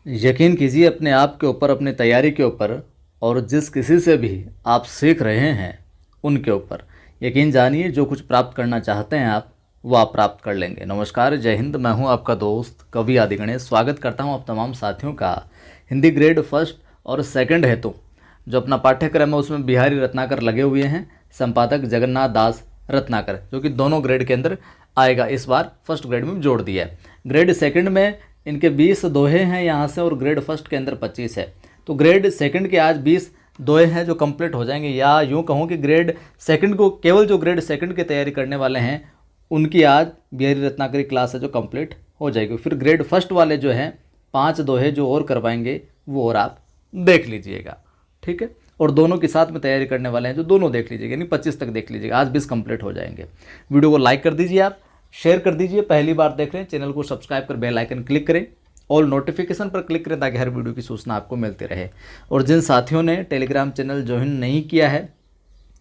यकीन कीजिए अपने आप के ऊपर, अपनी तैयारी के ऊपर, और जिस किसी से भी आप सीख रहे हैं उनके ऊपर यकीन जानिए। जो कुछ प्राप्त करना चाहते हैं आप, वो आप प्राप्त कर लेंगे। नमस्कार, जय हिंद। मैं हूं आपका दोस्त कवि आदि गणेश। स्वागत करता हूं आप तमाम साथियों का हिंदी ग्रेड फर्स्ट और सेकंड हेतु जो अपना पाठ्यक्रम है उसमें बिहारी रत्नाकर लगे हुए हैं। संपादक जगन्नाथ दास रत्नाकर, जो कि दोनों ग्रेड के अंदर आएगा। इस बार फर्स्ट ग्रेड में जोड़ दिया है। ग्रेड सेकंड में इनके 20 दोहे हैं यहाँ से, और ग्रेड फर्स्ट के अंदर 25 है। तो ग्रेड सेकंड के आज 20 दोहे हैं जो कंप्लीट हो जाएंगे, या यूँ कहूँ कि ग्रेड सेकंड को केवल जो ग्रेड सेकंड की तैयारी करने वाले हैं उनकी आज बिहारी रत्नाकरी क्लास है जो कंप्लीट हो जाएगी। फिर ग्रेड फर्स्ट वाले जो हैं 5 दोहे जो और करवाएंगे वो और आप देख लीजिएगा, ठीक है। और दोनों के साथ में तैयारी करने वाले हैं जो दोनों देख लीजिएगा, यानी 25 तक देख लीजिएगा। आज 20 कंप्लीट हो जाएंगे। वीडियो को लाइक कर दीजिए, आप शेयर कर दीजिए। पहली बार देख रहे हैं चैनल को सब्सक्राइब कर बेल आइकन क्लिक करें, ऑल नोटिफिकेशन पर क्लिक करें ताकि हर वीडियो की सूचना आपको मिलती रहे। और जिन साथियों ने टेलीग्राम चैनल ज्वाइन नहीं किया है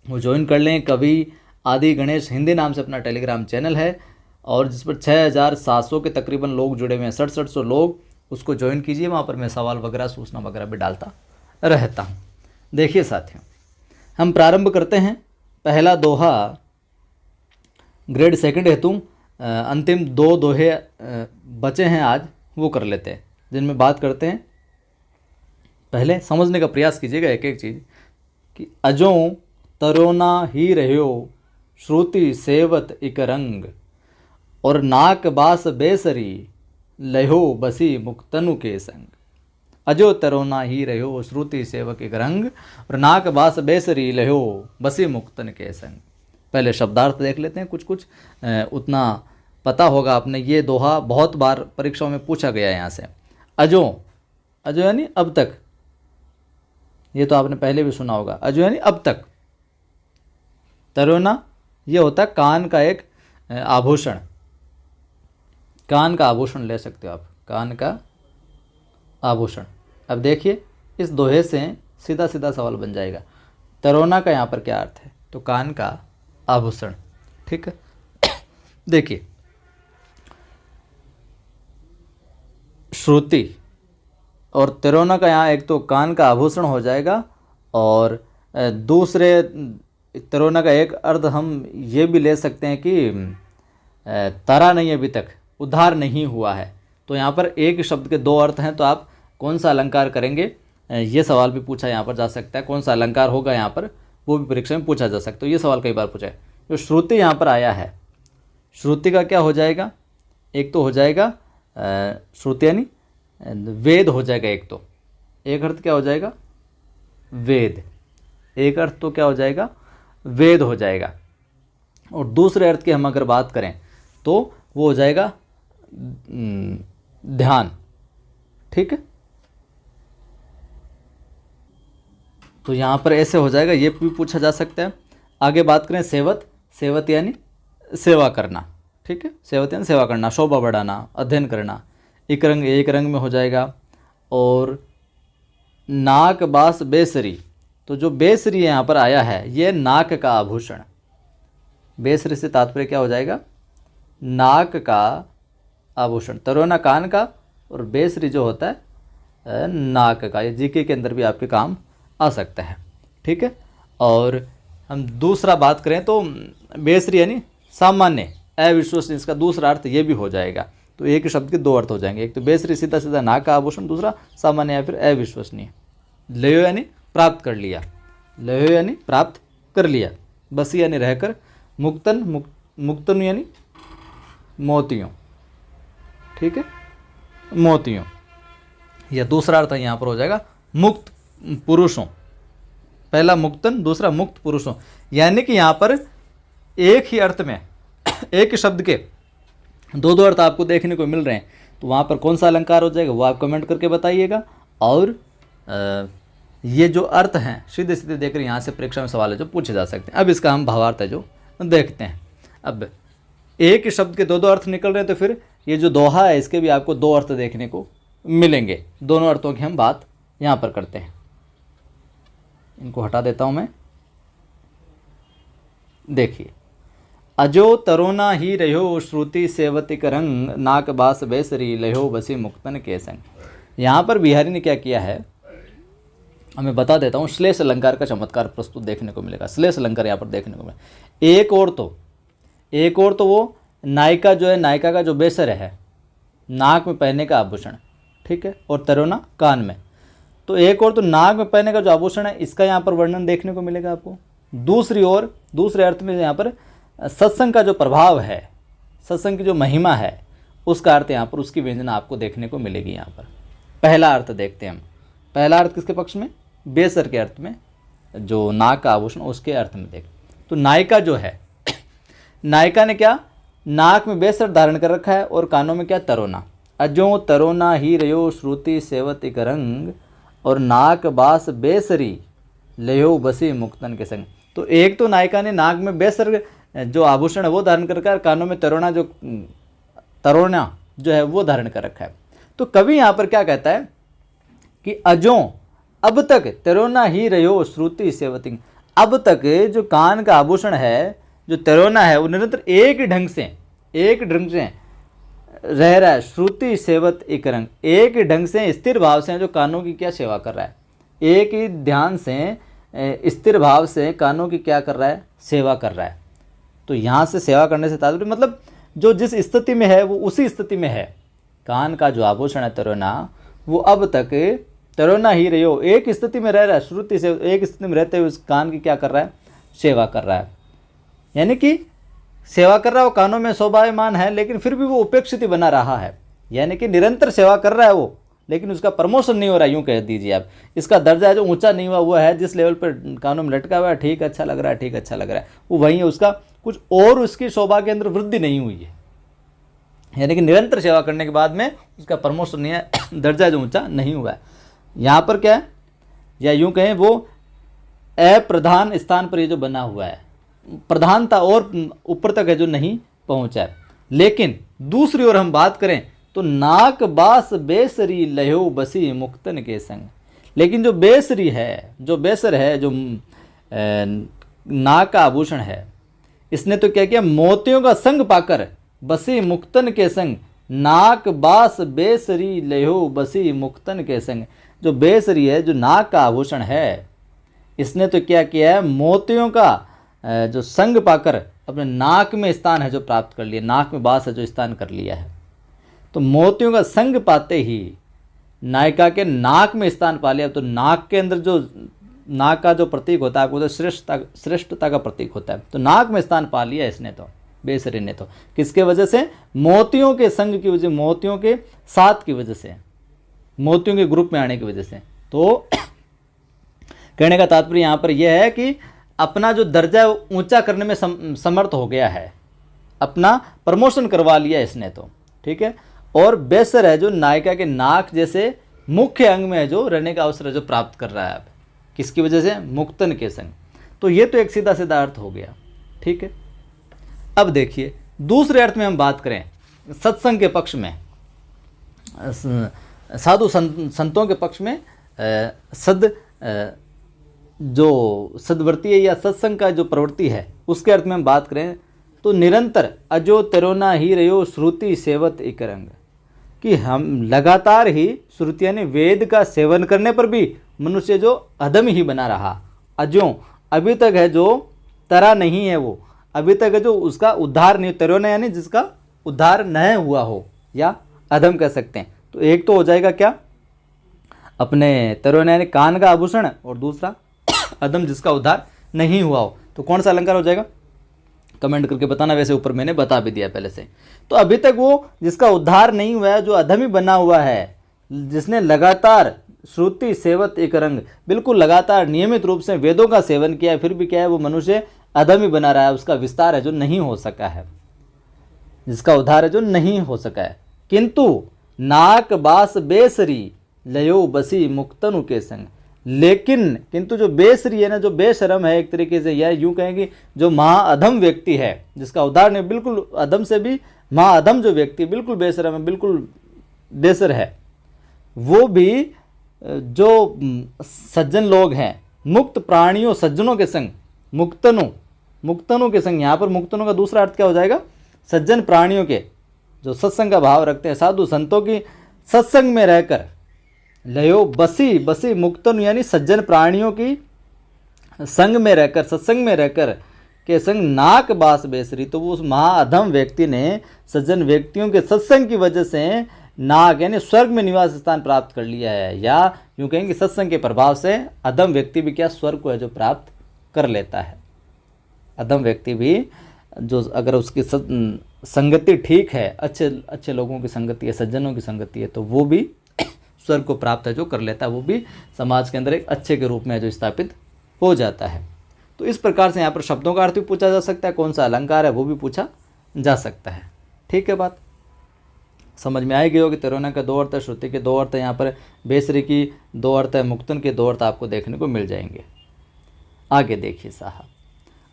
वो ज्वाइन कर लें। कवि आदि गणेश हिंदी नाम से अपना टेलीग्राम चैनल है, और जिस पर 6700 के तकरीबन लोग जुड़े हुए हैं, 6700 लोग। उसको ज्वाइन कीजिए, वहाँ पर मैं सवाल वगैरह सूचना वगैरह भी डालता रहता हूँ। देखिए साथियों, हम प्रारंभ करते हैं। पहला दोहा ग्रेड सेकंड हेतु अंतिम 2 दोहे बचे हैं आज, वो कर लेते हैं, जिनमें बात करते हैं। पहले समझने का प्रयास कीजिएगा एक एक चीज़ कि अजों तरोना ही रह्यो श्रुति सेवत इक रंग, और नाक बास बेसरी लहो बसी मुक्तनु के संग। अजो तरोना ही रह्यो श्रुति सेवक इक रंग, और नाक बास बेसरी लहो बसी मुक्तन के संग। पहले शब्दार्थ देख लेते हैं। कुछ कुछ उतना पता होगा आपने। ये दोहा बहुत बार परीक्षाओं में पूछा गया है यहाँ से। अजो, अजो यानी अब तक, ये तो आपने पहले भी सुना होगा। अजो यानी अब तक। तरोना ये होता है कान का एक आभूषण। कान का आभूषण ले सकते हो आप, कान का आभूषण। अब देखिए इस दोहे से सीधा सीधा सवाल बन जाएगा, तरोना का यहाँ पर क्या अर्थ है? तो कान का आभूषण, ठीक है। देखिए श्रुति और तरोना का यहाँ एक तो कान का आभूषण हो जाएगा, और दूसरे तरोना का एक अर्थ हम ये भी ले सकते हैं कि तरा नहीं अभी तक, उद्धार नहीं हुआ है। तो यहाँ पर एक शब्द के 2 अर्थ हैं, तो आप कौन सा अलंकार करेंगे? ये सवाल भी पूछा यहाँ पर जा सकता है। कौन सा अलंकार होगा यहाँ पर, वो भी परीक्षा में पूछा जा सकता है। तो ये सवाल कई बार पूछा है। जो श्रुति यहाँ पर आया है, श्रुति का क्या हो जाएगा? एक तो हो जाएगा श्रुति यानी वेद हो जाएगा। एक तो एक अर्थ क्या हो जाएगा? वेद। एक अर्थ तो क्या हो जाएगा? वेद हो जाएगा। और दूसरे अर्थ की हम अगर बात करें तो वो हो जाएगा ध्यान, ठीक है। तो यहाँ पर ऐसे हो जाएगा, ये भी पूछा जा सकता है। आगे बात करें सेवत, सेवत यानी सेवा करना, ठीक है। सेवत यानी सेवा करना, शोभा बढ़ाना, अध्ययन करना। एक रंग में हो जाएगा। और नाक बास बेसरी, तो जो बेसरी यहाँ पर आया है ये नाक का आभूषण। बेसरी से तात्पर्य क्या हो जाएगा? नाक का आभूषण। तरोना कान का, और बेसरी जो होता है नाक का। ये जीके के अंदर भी आपके काम आ सकता है, ठीक है। और हम दूसरा बात करें तो बेसरी यानी सामान्य, अविश्वसनीय, इसका दूसरा अर्थ ये भी हो जाएगा। तो एक शब्द के 2 अर्थ हो जाएंगे। एक तो बेसरी सीधा सीधा नाक का आभूषण, दूसरा सामान्य या फिर अविश्वसनीय। लयो यानी प्राप्त कर लिया, लयो यानी प्राप्त कर लिया। बसी यानी रहकर। मुक्तन, मुक्तन यानी मोतियों, ठीक है, मोतियों। यह दूसरा अर्थ यहाँ पर हो जाएगा मुक्त पुरुषों। पहला मुक्तन, दूसरा मुक्त पुरुषों। यानी कि यहाँ पर एक ही अर्थ में एक ही शब्द के 2 अर्थ आपको देखने को मिल रहे हैं। तो वहाँ पर कौन सा अलंकार हो जाएगा वो आप कमेंट करके बताइएगा। और ये जो अर्थ हैं सीधे सीधे देख रहे हैं, यहाँ से परीक्षा में सवाल है जो पूछे जा सकते हैं। अब इसका हम भावार्थ है जो देखते हैं। अब एक ही शब्द के 2 अर्थ निकल रहे हैं, तो फिर ये जो दोहा है इसके भी आपको 2 अर्थ देखने को मिलेंगे। दोनों अर्थों की हम बात यहाँ पर करते हैं। इनको हटा देता हूँ मैं। देखिए, अजो तरोना ही रहो श्रुति सेवतिक रंग, नाक बास बेसरी लहो बसी मुक्तन के संग। यहाँ पर बिहारी ने क्या किया है, मैं बता देता हूँ। श्लेष अलंकार का चमत्कार प्रस्तुत देखने को मिलेगा। श्लेष अलंकार यहाँ पर देखने को मिलेगा। एक और तो वो नायिका जो है, नायिका का जो बेसर है, नाक में पहनने का आभूषण, ठीक है, और तरोना कान में। तो एक और तो नाक में पहनने का जो आभूषण है, इसका यहाँ पर वर्णन देखने को मिलेगा आपको। दूसरी ओर, दूसरे अर्थ में यहाँ पर सत्संग का जो प्रभाव है, सत्संग की जो महिमा है, उसका अर्थ यहाँ पर, उसकी व्यंजना आपको देखने को मिलेगी। यहाँ पर पहला अर्थ देखते हैं हम। पहला अर्थ किसके पक्ष में? बेसर के अर्थ में, जो नाक का आभूषण, उसके अर्थ में देख। तो नायिका जो है, नायिका ने क्या, नाक में बेसर धारण कर रखा है और कानों में क्या, तरोना। अजो तरोना ही रयो श्रुति सेवत एक रंग, और नाक बास बेसरी लयो बसी मुक्तन के संग। तो एक तो नायिका ने नाक में बेसर जो आभूषण है वो धारण कर रखा है, कानों में तरोना जो है वो धारण कर रखा है। तो कवि यहाँ पर क्या कहता है कि अजो, अब तक तरोना ही रहो श्रुति सेवतिंग, अब तक जो कान का आभूषण है, जो तरोना है, वो निरंतर एक ढंग से रह रहा है। श्रुति सेवत एक रंग, एक ढंग से स्थिर भाव से जो कानों की क्या सेवा कर रहा है, एक ही ध्यान से स्थिर भाव से कानों की क्या कर रहा है, सेवा कर रहा है। तो यहाँ से सेवा करने से तात्पर्य मतलब जो जिस स्थिति में है वो उसी स्थिति में है। कान का जो आभूषण है तरोना, वो अब तक तरोना ही रहो, एक स्थिति में रह रहा है, श्रुति से एक स्थिति में रहते हुए उस कान की क्या कर रहा है, सेवा कर रहा है। यानी कि सेवा कर रहा है, वो कानों में शोभायमान है, लेकिन फिर भी वो उपेक्षित ही बना रहा है। यानी कि निरंतर सेवा कर रहा है वो, लेकिन उसका प्रमोशन नहीं हो रहा, यूँ कह दीजिए आप। इसका दर्जा है जो ऊंचा नहीं हुआ, वो है जिस लेवल पर कानों में लटका हुआ है, ठीक अच्छा लग रहा है, ठीक अच्छा लग रहा है, वो वहीं है, उसका कुछ और उसकी शोभा के अंदर वृद्धि नहीं हुई है। यानी कि निरंतर सेवा करने के बाद में उसका प्रमोशन नहीं है, दर्जा जो ऊंचा नहीं हुआ है। यहाँ पर क्या है, या यूँ कहें वो अप्रधान स्थान पर ये जो बना हुआ है, प्रधानता और ऊपर तक है जो नहीं पहुँचा है। लेकिन दूसरी ओर हम बात करें तो नाक बास बेसरी लयो बसी मुक्तन के संग। लेकिन जो बेसरी है, जो बेसर है, जो नाक का आभूषण है, इसने तो क्या किया, मोतियों का संग पाकर बसी मुक्तन के संग। नाक बास बेसरी लयो बसी मुक्तन के संग। जो बेसरी है, जो नाक का आभूषण है, इसने तो क्या किया है, मोतियों का जो संग पाकर अपने नाक में स्थान है जो प्राप्त कर लिया, नाक में बास है जो स्थान कर लिया है। तो मोतियों का संग पाते ही नायिका के नाक में स्थान पा लिया। तो नाक के अंदर जो नाक का जो प्रतीक होता है, आपको तो श्रेष्ठता का प्रतीक होता है। तो नाक में स्थान पा लिया इसने, तो बेसरी ने तो किसके वजह से, मोतियों के संग की वजह, मोतियों के साथ की वजह से, मोतियों के ग्रुप में आने की वजह से। तो कहने का तात्पर्य यहाँ पर यह है कि अपना जो दर्जा ऊंचा करने में समर्थ हो गया है, अपना प्रमोशन करवा लिया इसने तो, ठीक है। और बेसर है जो नायिका के नाक जैसे मुख्य अंग में है जो रहने का अवसर है जो प्राप्त कर रहा है, अब किसकी वजह से, मुक्तन के संग। तो ये तो एक सीधा सीधा अर्थ हो गया, ठीक है। अब देखिए दूसरे अर्थ में हम बात करें, सत्संग के पक्ष में, साधु संतों के पक्ष में, जो सद्वृत्ति है या सत्संग का जो प्रवृत्ति है, उसके अर्थ में हम बात करें तो निरंतर अजो तरोना ही रयो श्रुति सेवत एक रंग, कि हम लगातार ही श्रुति यानी वेद का सेवन करने पर भी मनुष्य जो अधम ही बना रहा, अजो अभी तक है जो तरा नहीं है, वो अभी तक है जो उसका उद्धार नहीं, तरोना यानी जिसका उद्धार न हुआ हो, या अधम कह सकते हैं। तो एक तो हो जाएगा क्या, अपने तरोना यानी कान का आभूषण, और दूसरा अधम जिसका उद्धार नहीं हुआ हो। तो कौन सा अलंकार हो जाएगा, कमेंट करके बताना। वैसे ऊपर मैंने बता भी दिया पहले से। तो अभी तक वो जिसका उद्धार नहीं हुआ है, जो अधम ही बना हुआ है, जिसने लगातार श्रुति सेवत एक रंग, बिल्कुल लगातार नियमित रूप से वेदों का सेवन किया है, फिर भी क्या है, वो मनुष्य अधम ही बना रहा है, उसका विस्तार है जो नहीं हो सका है, जिसका उद्धार है जो नहीं हो सका है। किंतु नाक बास बेसरी लयो बसी मुक्तनु के संग, लेकिन किंतु जो बेसरी है ना, जो बेशरम है एक तरीके से, या यूं कहेंगे जो महाअधम व्यक्ति है, जिसका उदाहरण है बिल्कुल अधम से भी महाअधम, जो व्यक्ति बिल्कुल बेशरम है, बिल्कुल बेसर है, वो भी जो सज्जन लोग हैं, मुक्त प्राणियों सज्जनों के संग, मुक्तनों के संग। यहाँ पर मुक्तनों का दूसरा अर्थ क्या हो जाएगा, सज्जन प्राणियों के, जो सत्संग का भाव रखते हैं, साधु संतों की सत्संग में रहकर लयो बसी, बसी मुक्तन यानी सज्जन प्राणियों की संग में रहकर, सत्संग में रहकर के संग नाक बास बेसरी, तो वो उस महाअधम व्यक्ति ने सज्जन व्यक्तियों के सत्संग की वजह से नाक यानी स्वर्ग में निवास स्थान प्राप्त कर लिया है, या यूँ कहेंगे सत्संग के प्रभाव से अधम व्यक्ति भी क्या स्वर्ग को है जो प्राप्त कर लेता है। अधम व्यक्ति भी जो अगर उसकी संगति ठीक है, अच्छे अच्छे लोगों की संगति है, सज्जनों की संगति है, तो वो भी स्वर्ग को प्राप्त है जो कर लेता है, वो भी समाज के अंदर एक अच्छे के रूप में जो स्थापित हो जाता है। तो इस प्रकार से यहाँ पर शब्दों का अर्थ भी पूछा जा सकता है, कौन सा अलंकार है वो भी पूछा जा सकता है। ठीक है, बात समझ में आई गई होगी। तिरोना के 2 अर्थ है, श्रुति के 2 अर्थ है, यहाँ पर बेसरी की 2 अर्थ है, मुक्तन के 2 अर्थ आपको देखने को मिल जाएंगे। आगे देखिए साहब,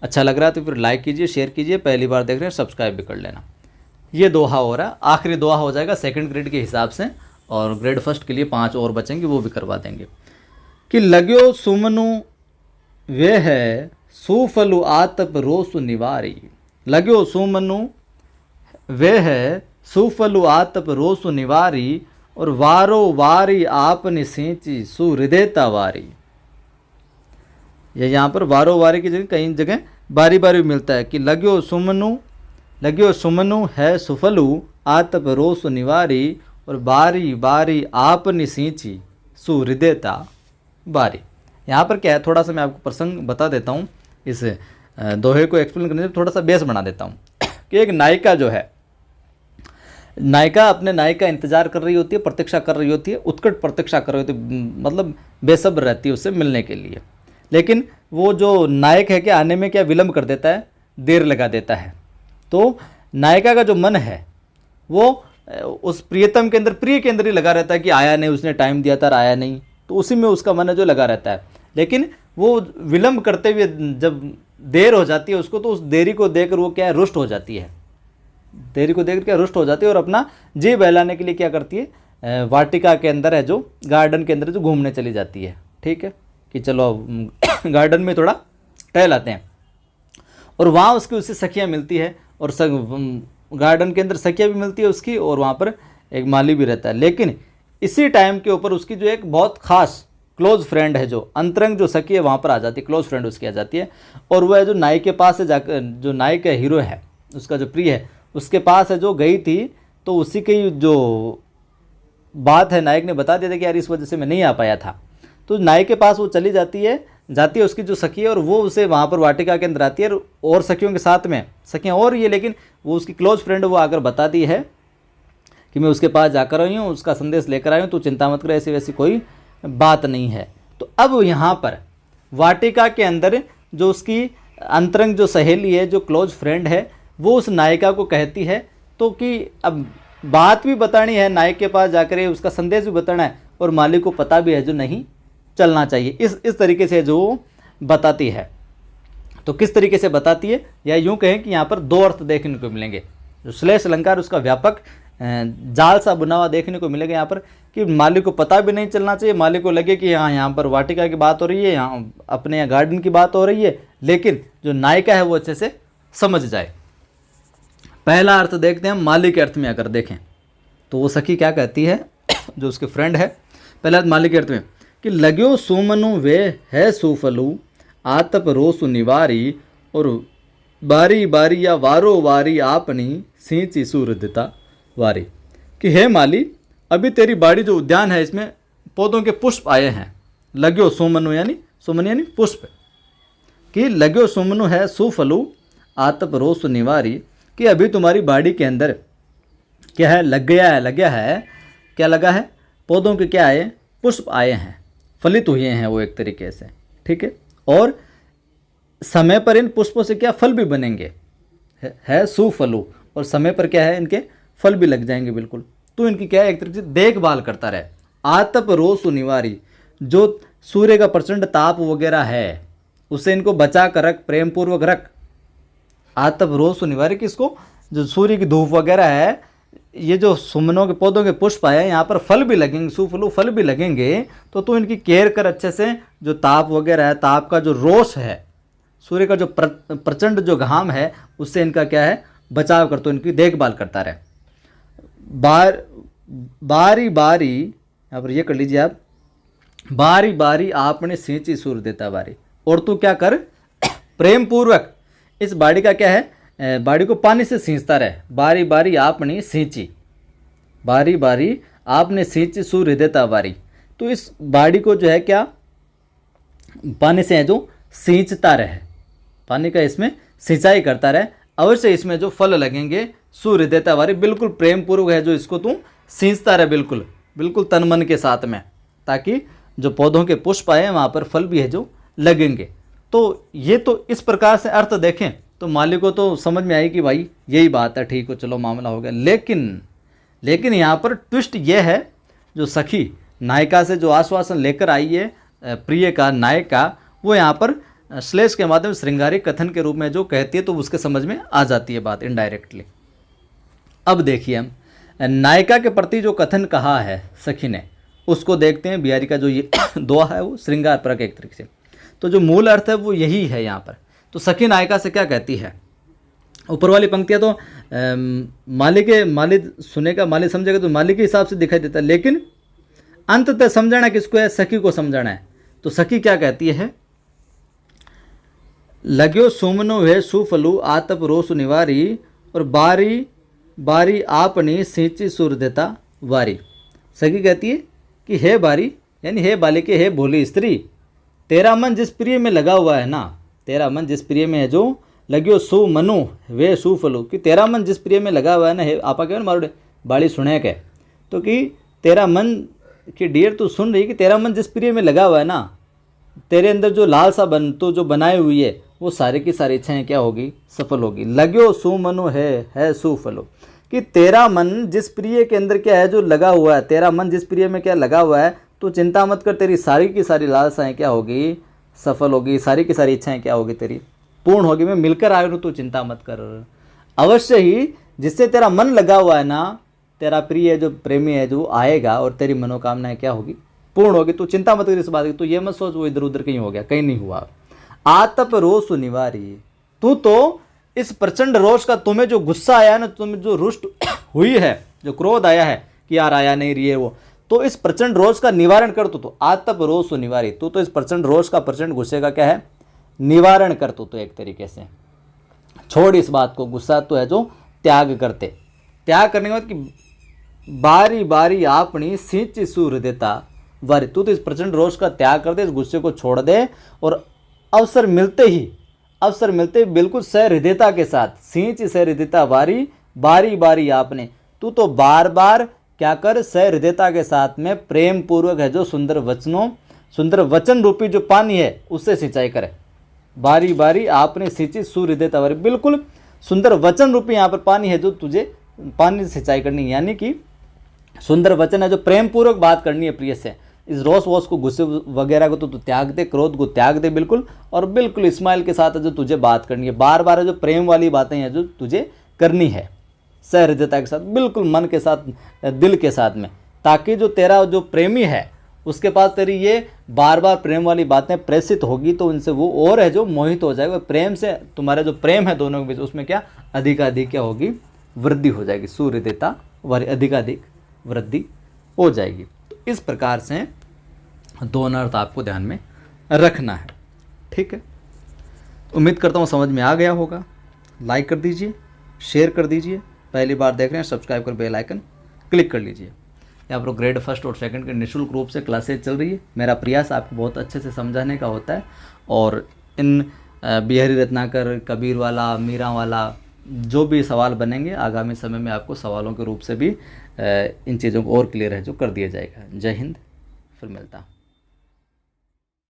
अच्छा लग रहा है तो फिर लाइक कीजिए, शेयर कीजिए, पहली बार देख रहे हैं सब्सक्राइब भी कर लेना। ये दोहा हो रहा है, आखिरी दोहा हो जाएगा सेकंड ग्रेड के हिसाब से, और ग्रेड फर्स्ट के लिए 5 और बचेंगे, वो भी करवा देंगे। कि लाग्यो सुमनु वे है सुफलु आतप रोसु निवारी, लाग्यो सुमनु वे है सुफलु आतप रोसु निवारी, और वारो वारी आपने सींची सुहृदयता वारी। ये यहाँ पर वारो वारी की जगह कई जगह बारी बारी मिलता है कि लाग्यो सुमनु है सुफलु आतप रोसु निवारी, और बारी बारी आपने सींची सुहृदयता बारी। यहाँ पर क्या है, थोड़ा सा मैं आपको प्रसंग बता देता हूँ, इस दोहे को एक्सप्लेन करने से थोड़ा सा बेस बना देता हूँ कि एक नायिका जो है, नायिका अपने नायक का इंतजार कर रही होती है, प्रतीक्षा कर रही होती है, उत्कट प्रतीक्षा कर रही होती है, मतलब बेसब्र रहती है उससे मिलने के लिए। लेकिन वो जो नायक है क्या आने में क्या विलम्ब कर देता है, देर लगा देता है। तो नायिका का जो मन है वो उस प्रियतम के अंदर, प्रिय के अंदर ही लगा रहता है कि आया नहीं, उसने टाइम दिया था आया नहीं, तो उसी में उसका मन है जो लगा रहता है। लेकिन वो विलम्ब करते हुए जब देर हो जाती है उसको, तो उस देरी को देखकर वो क्या है, रुष्ट हो जाती है, देरी को देखकर क्या रुष्ट हो जाती है, और अपना जी बहलाने के लिए क्या करती है, वाटिका के अंदर है जो गार्डन के अंदर जो घूमने चली जाती है। ठीक है, कि चलो गार्डन में थोड़ा टहल आते हैं, और वहाँ उससे सखियाँ मिलती है, और गार्डन के अंदर सखियाँ भी मिलती है उसकी, और वहाँ पर एक माली भी रहता है। लेकिन इसी टाइम के ऊपर उसकी जो एक बहुत खास क्लोज फ्रेंड है, जो अंतरंग जो सखी है वहाँ पर आ जाती है, क्लोज फ्रेंड उसकी आ जाती है, और वह जो नायक के पास है जाकर, जो नायक है, हीरो है, उसका जो प्रिय है, उसके पास है जो गई थी, तो उसी की जो बात है नायक ने बता दिया था कि यार इस वजह से मैं नहीं आ पाया था। तो नायक के पास वो चली जाती है उसकी जो सखी है, और वो उसे वहाँ पर वाटिका के अंदर आती है, और सखियों के साथ में सखियाँ और ये, लेकिन वो उसकी क्लोज फ्रेंड वो आकर बताती है कि मैं उसके पास जाकर आई हूँ, उसका संदेश लेकर आई हूँ, तो चिंता मत कर, ऐसी वैसी कोई बात नहीं है। तो अब यहाँ पर वाटिका के अंदर जो उसकी अंतरंग जो सहेली है, जो क्लोज फ्रेंड है, वो उस नायिका को कहती है तो कि अब बात भी बतानी है, नायक के पास जाकर उसका संदेश भी बताना है, और मालिक को पता भी है जो नहीं चलना चाहिए, इस तरीके से जो बताती है। तो किस तरीके से बताती है, या यूँ कहें कि यहाँ पर 2 अर्थ देखने को मिलेंगे। जो श्लेष अलंकार उसका व्यापक जाल सा बुना हुआ देखने को मिलेगा यहाँ पर, कि मालिक को पता भी नहीं चलना चाहिए, मालिक को लगे कि यहाँ पर वाटिका की बात हो रही है, यहाँ अपने यहाँ गार्डन की बात हो रही है, लेकिन जो नायिका है वो अच्छे से समझ जाए। पहला अर्थ देखते हैं हम, मालिक के अर्थ में अगर देखें तो वो सखी क्या कहती है, जो उसके फ्रेंड है, पहला अर्थ मालिक के अर्थ में कि लाग्यो सुमनु वे है सुफलु आतप रोसु निवारी, और बारी बारी या वारो वारी आपनी सींची सुहृदयता वारी। कि हे माली, अभी तेरी बाड़ी जो उद्यान है इसमें पौधों के पुष्प आए हैं। लाग्यो सुमनु यानी सुमन यानी पुष्प, कि लाग्यो सुमनु है सुफलु आतप रोसु निवारी, कि अभी तुम्हारी बाड़ी के अंदर क्या है, लग गया है, क्या लगा है, पौधों के क्या आए, पुष्प आए हैं, फलित हुए हैं वो एक तरीके से। ठीक है, और समय पर इन पुष्पों से क्या फल भी बनेंगे, है सुफलु, और समय पर क्या है, इनके फल भी लग जाएंगे बिल्कुल। तो इनकी क्या है, एक तरीके से देखभाल करता रहे। आतप रोसु निवारी, जो सूर्य का प्रचंड ताप वगैरह है उससे इनको बचा कर रख, प्रेम पूर्वक रख। आतप रोसु निवारी, कि इसको जो सूर्य की धूप वगैरह है, ये जो सुमनों के पौधों के पुष्प आए, यहाँ पर फल भी लगेंगे, सुफलु फल भी लगेंगे, तो तू इनकी केयर कर अच्छे से। जो ताप वगैरह है, ताप का जो रोष है, सूर्य का जो प्रचंड जो घाम है, उससे इनका क्या है, बचाव कर, तो इनकी देखभाल करता रहे। बारी बारी यहाँ पर ये कर लीजिए आप, बारी बारी आपने सींची सूर देता बारी, और तू क्या कर प्रेम पूर्वक इस बाड़ी का क्या है, बाड़ी को पानी से सींचता रहे। बारी बारी आपने सींची, बारी बारी आपने सींची सूर देता बारी। तो इस बाड़ी को जो है क्या पानी से है जो सींचता रहे, पानी का इसमें सिंचाई करता रहे, अवश्य इसमें जो फल लगेंगे सूर्य देता बारी। बिल्कुल प्रेम पूर्वक है जो इसको तू सींचता रहे, बिल्कुल बिल्कुल तन मन के साथ में, ताकि जो पौधों के पुष्प आए वहाँ पर फल भी है जो लगेंगे। तो ये तो इस प्रकार से अर्थ देखें तो माली को तो समझ में आई कि भाई यही बात है, ठीक हो, चलो मामला हो गया। लेकिन यहाँ पर ट्विस्ट ये है, जो सखी नायिका से जो आश्वासन लेकर आई है प्रिय का, नायिका, वो यहाँ पर श्लेष के माध्यम श्रृंगारिक कथन के रूप में जो कहती है, तो उसके समझ में आ जाती है बात इनडायरेक्टली। अब देखिए हम नायिका के प्रति जो कथन कहा है सखी ने, उसको देखते हैं। बिहारी का जो ये दोहा है वो श्रृंगार परक एक तरीके से, तो जो मूल अर्थ है वो यही है यहाँ पर। तो सखी नायिका से क्या कहती है, ऊपर वाली पंक्तियाँ तो माली सुनेगा, माली समझेगा तो माली के हिसाब से दिखाई देता है, लेकिन अंततः समझाना किसको है, सखी को समझाना है। तो सखी क्या कहती है, लग्यो सुमनो है सुफलु आतप रोस निवारी, और बारी बारी आपनी सींची सुर देता वारी। सखी कहती है कि हे बारी, यानी हे बालिके, हे भोली स्त्री, तेरा मन जिस प्रिय में लगा हुआ है ना, तेरा मन जिस प्रिय में है जो लग्यो सु मनु वे सुफलु, कि तेरा मन जिस प्रिय में लगा हुआ है ना, हे आपा कह मारो बाड़ी सुने के, तो कि तेरा मन कि डियर तू सुन रही कि तेरा मन जिस प्रिय में लगा हुआ है ना, तेरे अंदर जो लालसा तो जो बनाई हुई है, वो सारी की सारी इच्छाएं क्या होगी, सफल होगी। लग्यो सुमनु है सुफलो, कि तेरा मन जिस प्रिय के अंदर क्या है जो लगा हुआ है, तेरा मन जिस प्रिय में क्या लगा हुआ है, तो चिंता मत कर, तेरी सारी की सारी लालसाएं क्या होगी, सफल होगी, सारी की सारी इच्छाएं क्या होगी, तेरी पूर्ण होगी। मैं मिलकर आया हूँ, तू चिंता मत कर। अवश्य ही जिससे तेरा मन लगा हुआ है ना, तेरा प्रिय जो प्रेमी है जो आएगा, और तेरी मनोकामनाएं क्या होगी, पूर्ण होगी। तू चिंता मत कर इस बात की, तू ये मत सोच वो इधर उधर कहीं हो गया, कहीं नहीं हुआ। आतप रोष निवारी, तू तो इस प्रचंड रोष का, तुम्हें जो गुस्सा आया ना, तुम्हें जो रुष्ट हुई है, जो क्रोध आया है कि यार आया नहीं रही है वो, तो इस प्रचंड रोष का निवारण कर तू। तो आतप रोष निवारी, तू तो इस प्रचंड रोष का, प्रचंड गुस्से का क्या है, निवारण कर तू। तो एक तरीके से छोड़ इस बात को, गुस्सा तो है जो त्याग करते, त्याग करने के बाद कि बारी बारी आपनी सींच सूर देता वारी, तू तो इस प्रचंड रोष का त्याग कर दे, इस गुस्से को छोड़ दे, और अवसर मिलते ही बिल्कुल सहृदयता के साथ, सींच सहृदयता वारी, बारी बारी आपने, तू तो बार बार क्या कर, सहृदयता के साथ में प्रेम पूर्वक है जो सुंदर वचन रूपी जो पानी है उससे सिंचाई करे। बारी बारी आपने सींची सूर्यदेता वारी, बिल्कुल सुंदर वचन रूपी यहाँ पर पानी है जो तुझे पानी से सिंचाई करनी है, यानी कि सुंदर वचन है जो प्रेम पूर्वक बात करनी है प्रिय से। इस रोष वोष को, गुस्से वगैरह को तो तू त्याग दे, क्रोध को त्याग दे बिल्कुल, और बिल्कुल स्माइल के साथ जो तुझे बात करनी है, बार बार जो प्रेम वाली बातें हैं जो तुझे करनी है सहृदयता के साथ, बिल्कुल मन के साथ, दिल के साथ में, ताकि जो तेरा जो प्रेमी है उसके पास तेरी ये बार बार प्रेम वाली बातें प्रेषित होगी, तो उनसे वो और है जो मोहित हो जाएगा प्रेम से। तुम्हारा जो प्रेम है दोनों के बीच, उसमें क्या अधिकाधिक क्या होगी, वृद्धि हो जाएगी, सूर्यदेता वाली अधिकाधिक वृद्धि हो जाएगी। तो इस प्रकार से दोनों अर्थ आपको ध्यान में रखना है, ठीक है। उम्मीद करता हूँ समझ में आ गया होगा। लाइक कर दीजिए, शेयर कर दीजिए, पहली बार देख रहे हैं सब्सक्राइब कर बेल आइकन क्लिक कर लीजिए। यहाँ पर ग्रेड फर्स्ट और सेकंड के निःशुल्क रूप से क्लासेज चल रही है। मेरा प्रयास आपको बहुत अच्छे से समझाने का होता है, और इन बिहारी रत्नाकर, कबीर वाला, मीरा वाला जो भी सवाल बनेंगे आगामी समय में आपको सवालों के रूप से भी इन चीज़ों को और क्लियर है जो कर दिया जाएगा। जय हिंद, फिर मिलता।